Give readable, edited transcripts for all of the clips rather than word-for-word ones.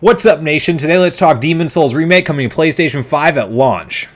What's up, nation? Today let's talk Demon's Souls Remake coming to PlayStation 5 at launch.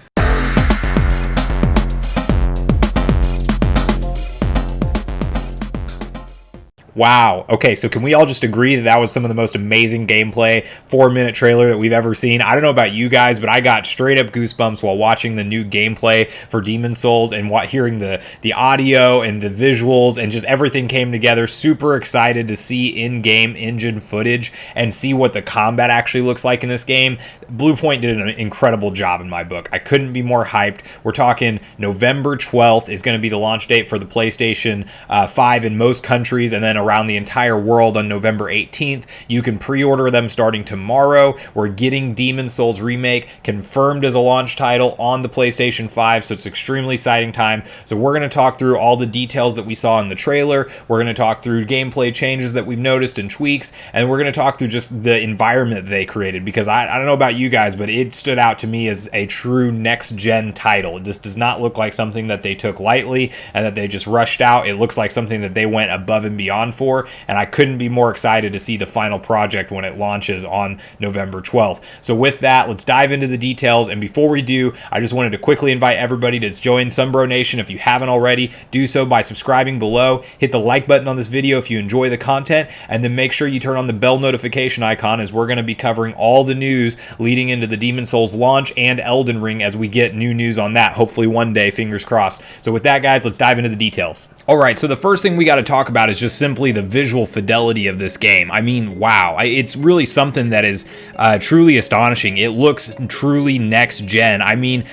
Wow. Okay, so can we all just agree that that was some of the most amazing gameplay 4-minute trailer that we've ever seen? I don't know about you guys, but I got straight up goosebumps while watching the new gameplay for Demon's Souls and hearing the audio and the visuals and just everything came together. Super excited to see in-game engine footage and see what the combat actually looks like in this game. Bluepoint did an incredible job in my book. I couldn't be more hyped. We're talking November 12th is going to be the launch date for the PlayStation 5 in most countries, and then around the entire world on November 18th. You can pre-order them starting tomorrow. We're getting Demon's Souls Remake confirmed as a launch title on the PlayStation 5, so it's an extremely exciting time. So we're going to talk through all the details that we saw in the trailer. We're going to talk through gameplay changes that we've noticed and tweaks, and we're going to talk through just the environment they created, because I don't know about you guys, but it stood out to me as a true next-gen title. This does not look like something that they took lightly and that they just rushed out. It looks like something that they went above and beyond for, and I couldn't be more excited to see the final project when it launches on November 12th. So with that, let's dive into the details, and before we do, I just wanted to quickly invite everybody to join Sunbro Nation. If you haven't already, do so by subscribing below, hit the like button on this video if you enjoy the content, and then make sure you turn on the bell notification icon, as we're going to be covering all the news leading into the Demon's Souls launch and Elden Ring as we get new news on that, hopefully one day, fingers crossed. So with that, guys, let's dive into the details. Alright, so the first thing we got to talk about is just simply the visual fidelity of this game. I mean, wow, it's really something that is truly astonishing. It looks truly next gen. I mean,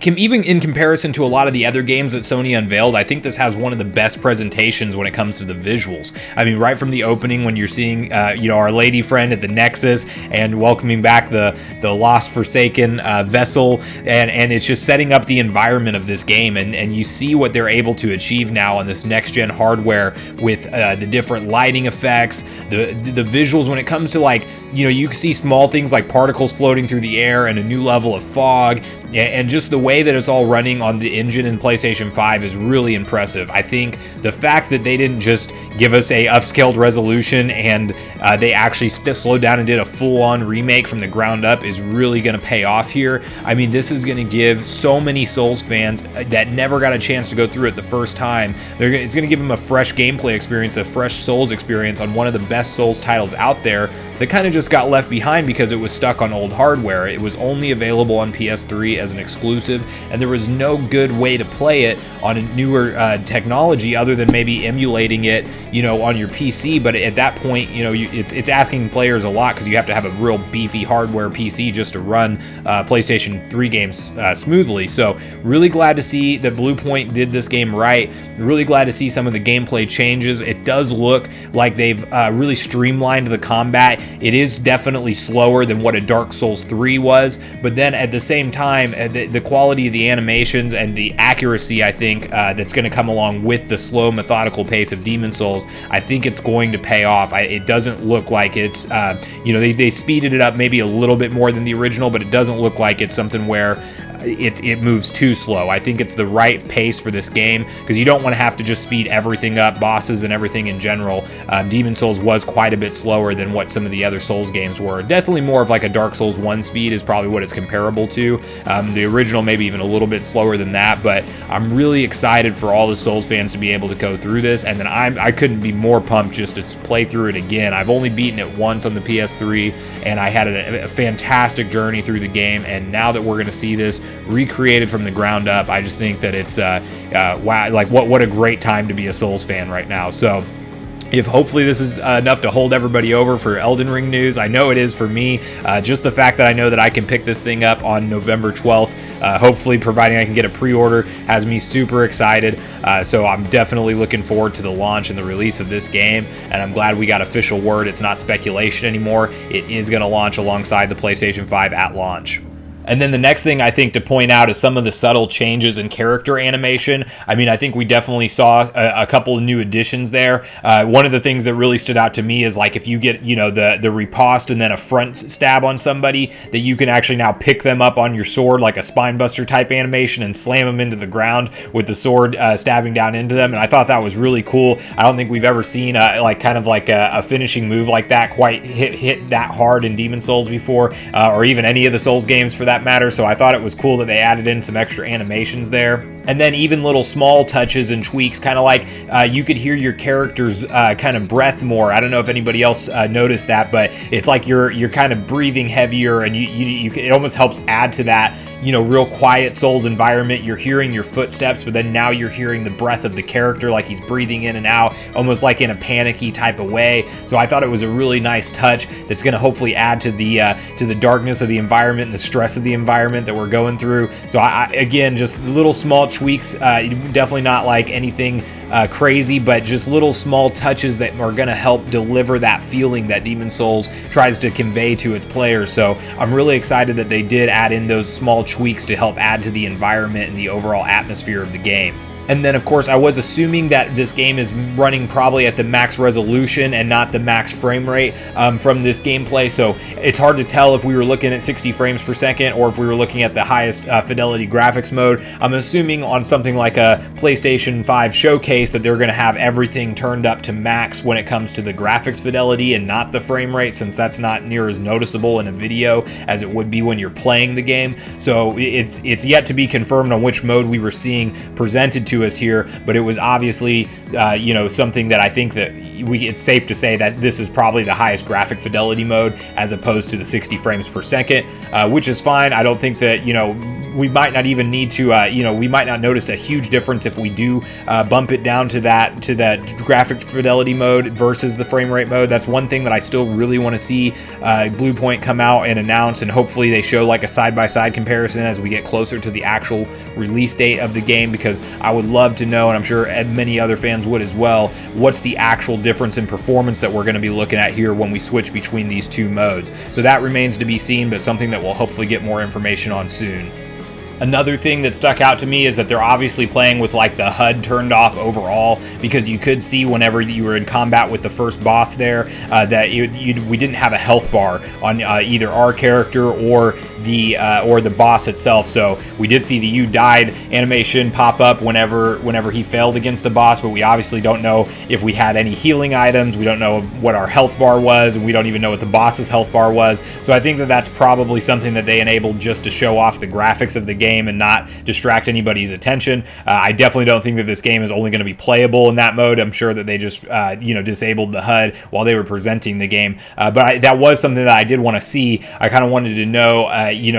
even in comparison to a lot of the other games that Sony unveiled, I think this has one of the best presentations when it comes to the visuals. I mean, right from the opening when you're seeing, our lady friend at the Nexus and welcoming back the lost Forsaken vessel, and it's just setting up the environment of this game, and you see what they're able to achieve now on this next-gen hardware with the different lighting effects, the visuals when it comes to, like, you can see small things like particles floating through the air and a new level of fog, and just the way that it's all running on the engine in PlayStation 5 is really impressive. I think the fact that they didn't just give us a upscaled resolution and they actually slowed down and did a full-on remake from the ground up is really going to pay off here. I mean, this is going to give so many Souls fans that never got a chance to go through it the first time, it's going to give them a fresh gameplay experience, a fresh Souls experience on one of the best Souls titles out there that kind of just got left behind because it was stuck on old hardware. It was only available on PS3 as an exclusive, and there was no good way to play it on a newer technology other than maybe emulating it, on your PC. But at that point, it's asking players a lot, because you have to have a real beefy hardware PC just to run PlayStation 3 games smoothly. So really glad to see that Bluepoint did this game right. Really glad to see some of the gameplay changes. It does look like they've really streamlined the combat. It is definitely slower than what a Dark Souls 3 was, but then at the same time, the quality of the animations and the accuracy, I think, that's going to come along with the slow, methodical pace of Demon's Souls, I think it's going to pay off. It doesn't look like it's, they speeded it up maybe a little bit more than the original, but it doesn't look like it's something where it moves too slow. I think it's the right pace for this game, because you don't want to have to just speed everything up, bosses and everything in general. Demon's Souls was quite a bit slower than what some of the other Souls games were. Definitely more of like a Dark Souls 1 speed is probably what it's comparable to. The original maybe even a little bit slower than that, but I'm really excited for all the Souls fans to be able to go through this, and then I couldn't be more pumped just to play through it again. I've only beaten it once on the PS3, and I had a fantastic journey through the game, and now that we're going to see this recreated from the ground up, I just think that it's wow, like what a great time to be a Souls fan right now. So if hopefully this is enough to hold everybody over for Elden Ring news, I know it is for me. Just the fact that I know that I can pick this thing up on November 12th, hopefully providing I can get a pre-order, has me super excited. So I'm definitely looking forward to the launch and the release of this game, and I'm glad we got official word. It's not speculation anymore. It is going to launch alongside the PlayStation 5 at launch. And then the next thing I think to point out is some of the subtle changes in character animation. I mean, I think we definitely saw a couple of new additions there. One of the things that really stood out to me is like if you get, the riposte and then a front stab on somebody, that you can actually now pick them up on your sword like a spine buster type animation and slam them into the ground with the sword stabbing down into them. And I thought that was really cool. I don't think we've ever seen a finishing move like that quite hit that hard in Demon Souls before, or even any of the Souls games for that matter. So I thought it was cool that they added in some extra animations there. And then even little small touches and tweaks, kind of like you could hear your character's kind of breath more. I don't know if anybody else noticed that, but it's like you're kind of breathing heavier, and it almost helps add to that, real quiet Souls environment. You're hearing your footsteps, but then now you're hearing the breath of the character, like he's breathing in and out, almost like in a panicky type of way. So I thought it was a really nice touch that's going to hopefully add to the darkness of the environment and the stress of the environment that we're going through. So again, just little small tweaks, definitely not like anything crazy, but just little small touches that are going to help deliver that feeling that Demon Souls tries to convey to its players. So I'm really excited that they did add in those small tweaks to help add to the environment and the overall atmosphere of the game. And then, of course, I was assuming that this game is running probably at the max resolution and not the max frame rate from this gameplay. So it's hard to tell if we were looking at 60 frames per second or if we were looking at the highest fidelity graphics mode. I'm assuming on something like a PlayStation 5 showcase that they're going to have everything turned up to max when it comes to the graphics fidelity and not the frame rate, since that's not near as noticeable in a video as it would be when you're playing the game. So it's yet to be confirmed on which mode we were seeing presented to us here, but it was obviously something that I think that it's safe to say that this is probably the highest graphic fidelity mode as opposed to the 60 frames per second, which is fine. I don't think that we might not even need to we might not notice a huge difference if we do bump it down to that graphic fidelity mode versus the frame rate mode. That's one thing that I still really want to see Blue Point come out and announce, and hopefully they show like a side-by-side comparison as we get closer to the actual release date of the game, because I would love to know, and I'm sure many other fans would as well, what's the actual difference in performance that we're going to be looking at here when we switch between these two modes. So that remains to be seen, but something that we'll hopefully get more information on soon. Another thing that stuck out to me is that they're obviously playing with like the HUD turned off overall, because you could see whenever you were in combat with the first boss there that we didn't have a health bar on either our character or the boss itself. So we did see the "you died" animation pop up whenever he failed against the boss, but we obviously don't know if we had any healing items. We don't know what our health bar was, and we don't even know what the boss's health bar was. So I think that that's probably something that they enabled just to show off the graphics of the game and not distract anybody's attention. I definitely don't think that this game is only going to be playable in that mode. I'm sure that they just disabled the HUD while they were presenting the game, but that was something that I did want to see. I kind of wanted to know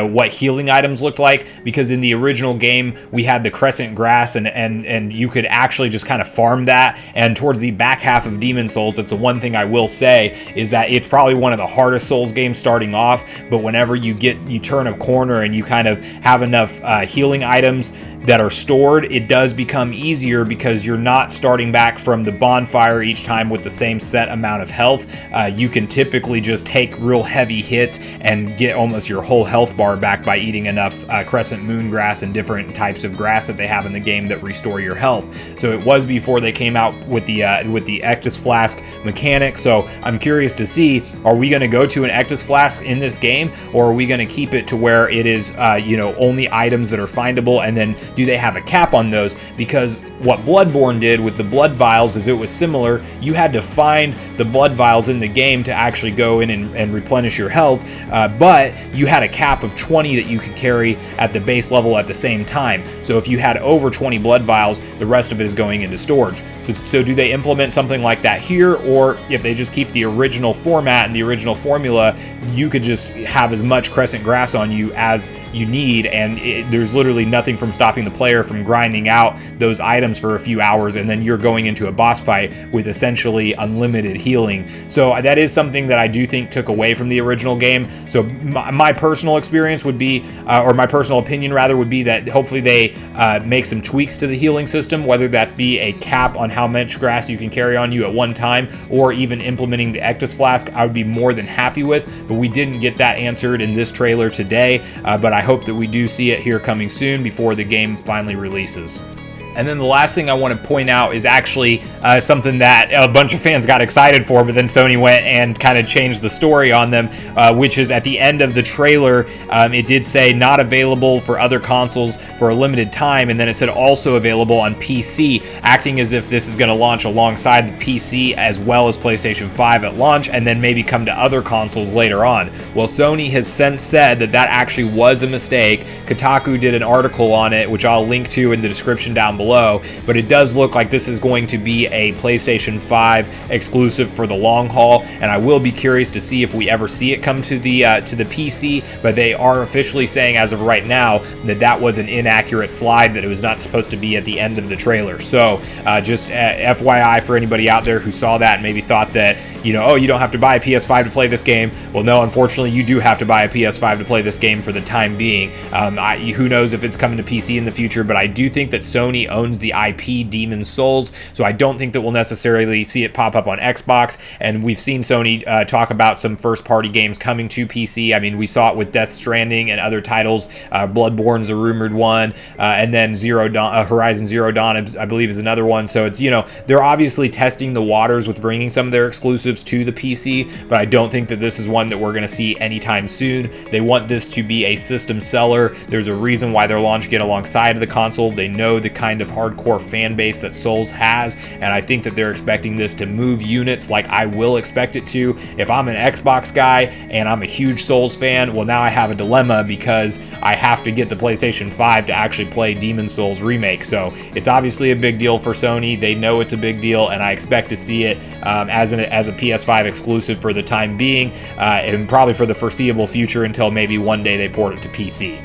what healing items looked like, because in the original game we had the crescent grass and you could actually just kind of farm that. And towards the back half of Demon Souls, that's the one thing I will say, is that it's probably one of the hardest Souls games starting off, but whenever you turn a corner and you kind of have enough healing items that are stored, it does become easier, because you're not starting back from the bonfire each time with the same set amount of health. You can typically just take real heavy hits and get almost your whole health bar back by eating enough crescent moon grass and different types of grass that they have in the game that restore your health. So it was before they came out with the Ectus Flask mechanic. So I'm curious to see, are we going to go to an Ectus Flask in this game, or are we going to keep it to where it is only items that are findable, and then do they have a cap on those? Because what Bloodborne did with the blood vials is it was similar. You had to find the blood vials in the game to actually go in and replenish your health, but you had a cap of 20 that you could carry at the base level at the same time. So if you had over 20 blood vials, the rest of it is going into storage. So do they implement something like that here, or if they just keep the original format and the original formula, you could just have as much crescent grass on you as you need, and there's literally nothing from stopping the player from grinding out those items items for a few hours, and then you're going into a boss fight with essentially unlimited healing. So that is something that I do think took away from the original game. So my personal experience would be, or my personal opinion rather, would be that hopefully they make some tweaks to the healing system, whether that be a cap on how much grass you can carry on you at one time, or even implementing the Ectus Flask. I would be more than happy with, but we didn't get that answered in this trailer today, but I hope that we do see it here coming soon before the game finally releases. And then the last thing I want to point out is actually something that a bunch of fans got excited for, but then Sony went and kind of changed the story on them, which is at the end of the trailer, it did say not available for other consoles for a limited time, and then it said also available on PC, acting as if this is going to launch alongside the PC as well as PlayStation 5 at launch, and then maybe come to other consoles later on. Well, Sony has since said that that actually was a mistake. Kotaku did an article on it, which I'll link to in the description down below, but it does look like this is going to be a PlayStation 5 exclusive for the long haul, and I will be curious to see if we ever see it come to the PC, but they are officially saying as of right now that that was an inaccurate slide, that it was not supposed to be at the end of the trailer. So just FYI for anybody out there who saw that and maybe thought that, you know, oh, you don't have to buy a PS5 to play this game. Well, no, unfortunately, you do have to buy a PS5 to play this game for the time being. Who knows if it's coming to PC in the future, but I do think that Sony owns the IP Demon's Souls, so I don't think that we'll necessarily see it pop up on Xbox. And we've seen Sony talk about some first-party games coming to PC. I mean, we saw it with Death Stranding and other titles. Bloodborne's a rumored one, and then Horizon Zero Dawn, I believe, is another one. So it's, you know, they're obviously testing the waters with bringing some of their exclusives to the PC, but I don't think that this is one that we're going to see anytime soon. They want this to be a system seller. There's a reason why they're launching it alongside of the console. They know the kind of hardcore fan base that Souls has, and I think that they're expecting this to move units like I will expect it to. If I'm an Xbox guy and I'm a huge Souls fan, well, now I have a dilemma because I have to get the PlayStation 5 to actually play Demon's Souls Remake. So it's obviously a big deal for Sony. They know it's a big deal, and I expect to see it as a PS5 exclusive for the time being, and probably for the foreseeable future until maybe one day they port it to PC.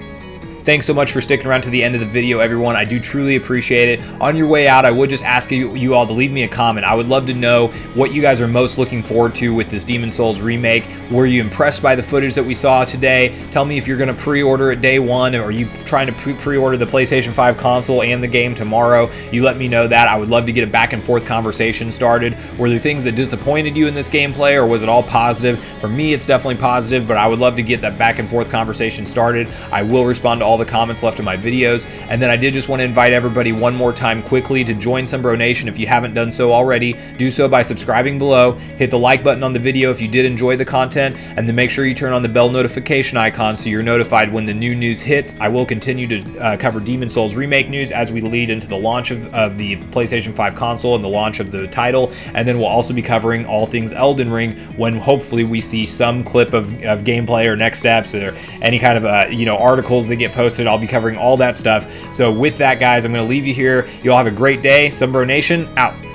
Thanks so much for sticking around to the end of the video, everyone. I do truly appreciate it. On your way out, I would just ask you all to leave me a comment. I would love to know what you guys are most looking forward to with this Demon's Souls remake. Were you impressed by the footage that we saw today? Tell me if you're going to pre-order it day one, or are you trying to pre-order the PlayStation 5 console and the game tomorrow? You let me know that. I would love to get a back and forth conversation started. Were there things that disappointed you in this gameplay, or was it all positive? For me, it's definitely positive, but I would love to get that back and forth conversation started. I will respond to all the comments left in my videos. And then I did just want to invite everybody one more time quickly to join Sunbro Nation. If you haven't done so already, do so by subscribing below. Hit the like button on the video if you did enjoy the content, and then make sure you turn on the bell notification icon so you're notified when the new news hits. I will continue to cover Demon's Souls Remake news as we lead into the launch of the PlayStation 5 console and the launch of the title, and then we'll also be covering all things Elden Ring when hopefully we see some clip of gameplay or next steps or any kind of articles that get posted. I'll be covering all that stuff. So with that, guys, I'm going to leave you here. You all have a great day. Sunbro Nation, out.